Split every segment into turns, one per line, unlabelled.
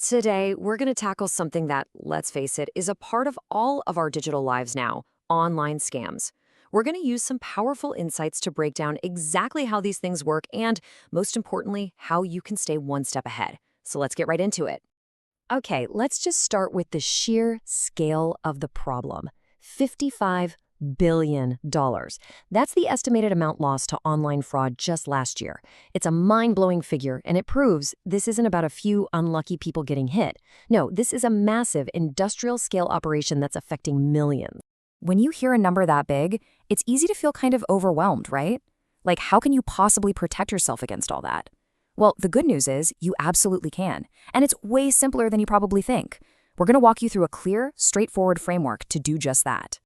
Today, we're going to tackle something that, let's face it, is a part of all of our digital lives now: online scams. We're going to use some powerful insights to break down exactly how these things work and, most importantly, how you can stay one step ahead. So let's get right into it. Okay, let's just start with the sheer scale of the problem. $55 billion. That's the estimated amount lost to online fraud just last year. It's a mind-blowing figure, and it proves this isn't about a few unlucky people getting hit. No, this is a massive industrial-scale operation that's affecting millions. When you hear a number that big, it's easy to feel kind of overwhelmed, right? Like, how can you possibly protect yourself against all that? Well, the good news is you absolutely can, and it's way simpler than you probably think. We're going to walk you through a clear, straightforward framework to do just that.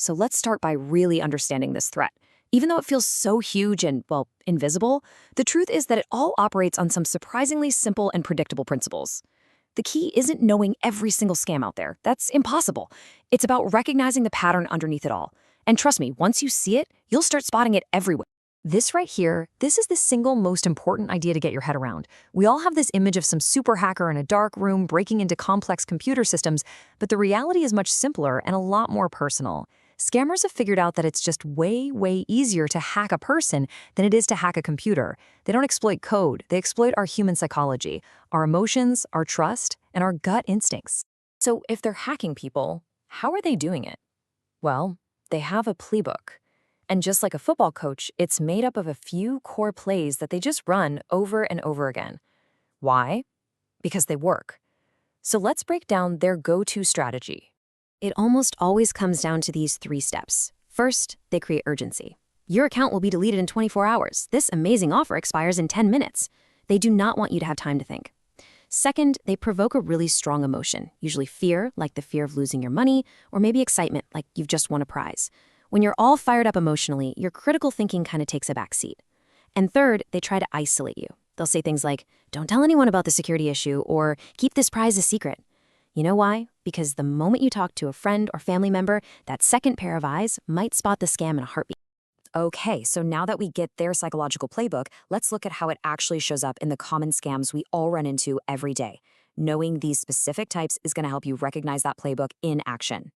So let's start by really understanding this threat. Even though it feels so huge and, well, invisible, the truth is that it all operates on some surprisingly simple and predictable principles. The key isn't knowing every single scam out there. That's impossible. It's about recognizing the pattern underneath it all. And trust me, once you see it, you'll start spotting it everywhere. This right here, this is the single most important idea to get your head around. We all have this image of some super hacker in a dark room breaking into complex computer systems, but the reality is much simpler and a lot more personal. Scammers have figured out that it's just way, way easier to hack a person than it is to hack a computer. They don't exploit code, they exploit our human psychology, our emotions, our trust, and our gut instincts. So if they're hacking people, how are they doing it? Well, they have a playbook. And just like a football coach, it's made up of a few core plays that they just run over and over again. Why? Because they work. So let's break down their go-to strategy. It almost always comes down to these three steps. First, they create urgency. Your account will be deleted in 24 hours. This amazing offer expires in 10 minutes. They do not want you to have time to think. Second, they provoke a really strong emotion, usually fear, like the fear of losing your money, or maybe excitement, like you've just won a prize. When you're all fired up emotionally, your critical thinking kind of takes a backseat. And third, they try to isolate you. They'll say things like, "Don't tell anyone about the security issue," or "Keep this prize a secret." You know why? Because the moment you talk to a friend or family member, that second pair of eyes might spot the scam in a heartbeat. Okay, so now that we get their psychological playbook, let's look at how it actually shows up in the common scams we all run into every day. Knowing these specific types is going to help you recognize that playbook in action.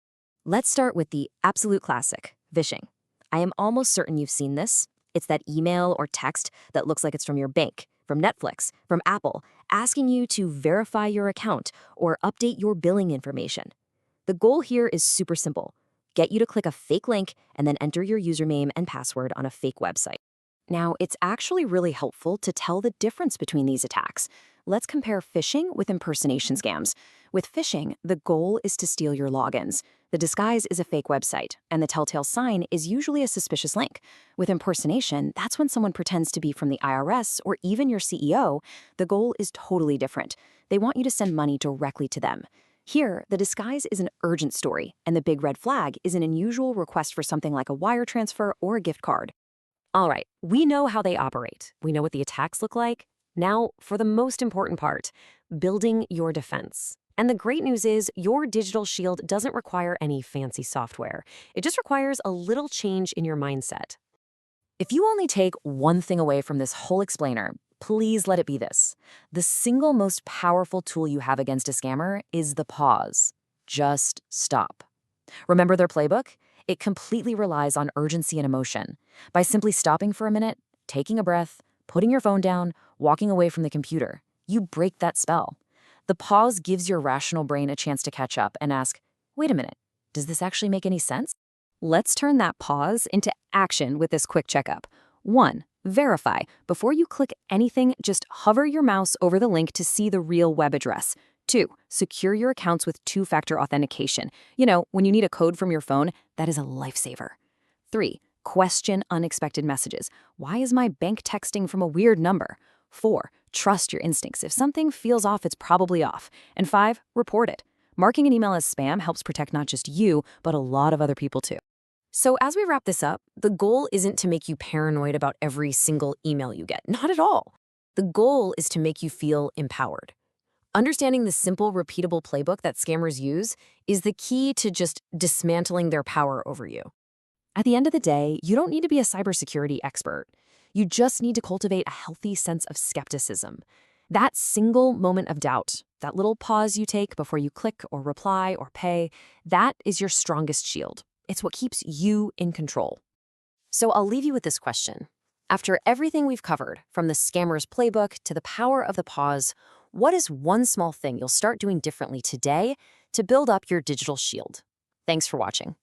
Let's start with the absolute classic, phishing. I am almost certain you've seen this. It's that email or text that looks like it's from your bank, from Netflix, from Apple, asking you to verify your account or update your billing information. The goal here is super simple: get you to click a fake link and then enter your username and password on a fake website. Now, it's actually really helpful to tell the difference between these attacks. Let's compare phishing with impersonation scams. With phishing, the goal is to steal your logins. The disguise is a fake website, and the telltale sign is usually a suspicious link. With impersonation, that's when someone pretends to be from the IRS or even your CEO. The goal is totally different. They want you to send money directly to them. Here, the disguise is an urgent story, and the big red flag is an unusual request for something like a wire transfer or a gift card. All right, we know how they operate. We know what the attacks look like. Now, for the most important part, building your defense. And the great news is your digital shield doesn't require any fancy software. It just requires a little change in your mindset. If you only take one thing away from this whole explainer, please let it be this: the single most powerful tool you have against a scammer is the pause. Just stop. Remember their playbook? It completely relies on urgency and emotion. By simply stopping for a minute, taking a breath, putting your phone down, walking away from the computer, you break that spell. The pause gives your rational brain a chance to catch up and ask, wait a minute, does this actually make any sense? Let's turn that pause into action with this quick checkup. 1. Verify. Before you click anything, just hover your mouse over the link to see the real web address. 2. Secure your accounts with two-factor authentication. You know, when you need a code from your phone, that is a lifesaver. 3. Question unexpected messages. Why is my bank texting from a weird number? 4. Trust your instincts. If something feels off, it's probably off. And 5. Report it. Marking an email as spam helps protect not just you, but a lot of other people too. So as we wrap this up, the goal isn't to make you paranoid about every single email you get. Not at all. The goal is to make you feel empowered. Understanding the simple, repeatable playbook that scammers use is the key to just dismantling their power over you. At the end of the day, you don't need to be a cybersecurity expert. You just need to cultivate a healthy sense of skepticism. That single moment of doubt, that little pause you take before you click or reply or pay, that is your strongest shield. It's what keeps you in control. So I'll leave you with this question. After everything we've covered, from the scammer's playbook to the power of the pause, what is one small thing you'll start doing differently today to build up your digital shield? Thanks for watching.